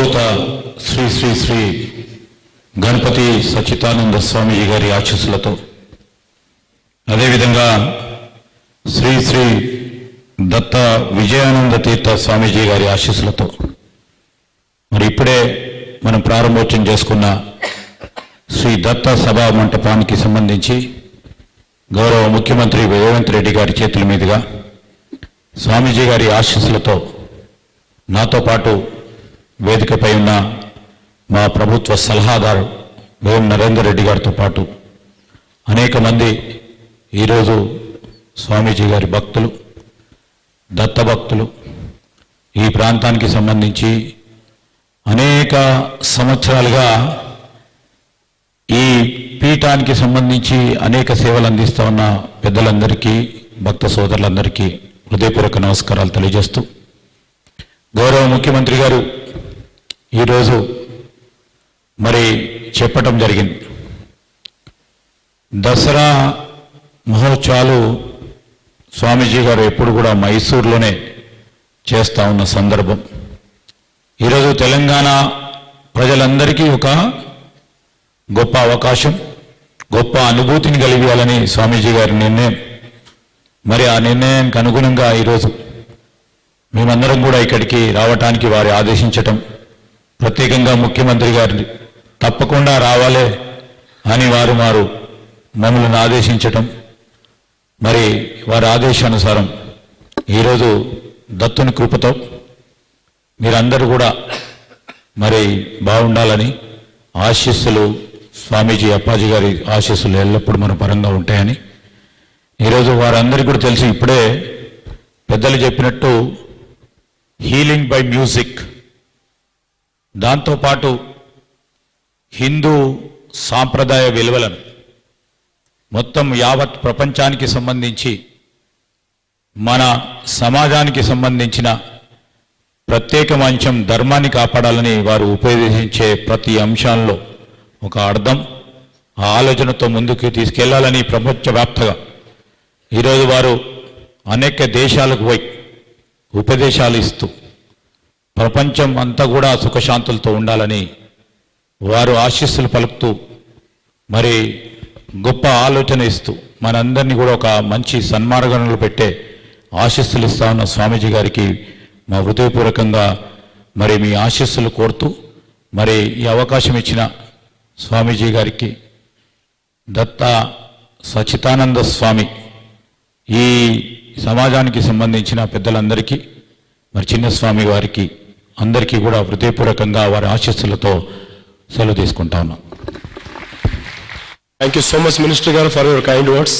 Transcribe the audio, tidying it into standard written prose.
అవధూత శ్రీ శ్రీ శ్రీ గణపతి సచ్చిదానంద స్వామీజీ గారి ఆశీస్సులతో, అదేవిధంగా శ్రీ శ్రీ దత్త విజయానంద తీర్థ స్వామీజీ గారి ఆశీస్సులతో మరి ఇప్పుడే మనం ప్రారంభోత్సవం చేసుకున్న శ్రీ దత్త సభా మంటపానికి సంబంధించి గౌరవ ముఖ్యమంత్రి రేవంత్ రెడ్డి గారి చేతుల మీదుగా స్వామీజీ గారి ఆశీస్సులతో నాతో పాటు వేదికపై ఉన్న మా ప్రభుత్వ సలహాదారు వేం నరేందర్ రెడ్డి గారితో పాటు అనేక మంది ఈరోజు స్వామీజీ గారి భక్తులు, దత్త భక్తులు, ఈ ప్రాంతానికి సంబంధించి అనేక సంవత్సరాలుగా ఈ పీఠానికి సంబంధించి అనేక సేవలు అందిస్తూ ఉన్న పెద్దలందరికీ, భక్త సోదరులందరికీ హృదయపూర్వక నమస్కారాలు తెలియజేస్తూ, గౌరవ ముఖ్యమంత్రి గారు ఈరోజు మరి చెప్పటం జరిగింది. దసరా మహోత్సవాలు స్వామీజీ గారు ఎప్పుడు కూడా మైసూరులోనే చేస్తూ ఉన్న సందర్భం. ఈరోజు తెలంగాణ ప్రజలందరికీ ఒక గొప్ప అవకాశం, గొప్ప అనుభూతిని కలిగించాలని స్వామీజీ గారి నిర్ణయం. మరి ఆ నిర్ణయానికి అనుగుణంగా ఈరోజు మేమందరం కూడా ఇక్కడికి రావటానికి వారు ఆదేశించటం, ప్రత్యేకంగా ముఖ్యమంత్రి గారిని తప్పకుండా రావాలే అని వారు మమ్మల్ని ఆదేశించటం, మరి వారి ఆదేశానుసారం ఈరోజు దత్తుని కృపతో మీరందరూ కూడా మరి బాగుండాలని, ఆశీస్సులు స్వామీజీ అప్పాజీ గారి ఆశీస్సులు ఎల్లప్పుడూ మన పరంగా ఉంటాయని ఈరోజు వారందరికీ కూడా తెలిసి, ఇప్పుడే పెద్దలు చెప్పినట్టు హీలింగ్ బై మ్యూజిక్, దాంతోపాటు హిందూ సాంప్రదాయ విలువలను మొత్తం యావత్ ప్రపంచానికి సంబంధించి, మన సమాజానికి సంబంధించిన ప్రత్యేక అంశం ధర్మాన్ని కాపాడాలని వారు ఉపదేశించే ప్రతి అంశాల్లో ఒక అర్థం, ఆ ఆలోచనతో ముందుకు తీసుకెళ్లాలని ప్రపంచవ్యాప్తంగా ఈరోజు వారు అనేక దేశాలకు పోయి ఉపదేశాలు ఇస్తూ ప్రపంచం అంతా కూడా సుఖశాంతులతో ఉండాలని వారు ఆశీస్సులు పలుకుతూ మరి గొప్ప ఆలోచన ఇస్తూ మనందరినీ కూడా ఒక మంచి సన్మార్గంలో పెట్టే ఆశీస్సులు ఇస్తా ఉన్న స్వామీజీ గారికి మా హృదయపూర్వకంగా మరి మీ ఆశీస్సులు కోరుతూ, మరి ఈ అవకాశం ఇచ్చిన స్వామీజీ గారికి, దత్త సచ్చిదానంద స్వామి ఈ సమాజానికి సంబంధించిన పెద్దలందరికీ, మరి చిన్నస్వామి వారికి అందరికీ కూడా హృదయపూర్వకంగా వారి ఆశీస్సులతో సెలవు తీసుకుంటా ఉన్నాం. Thank you so much, Minister Garu, for your kind words.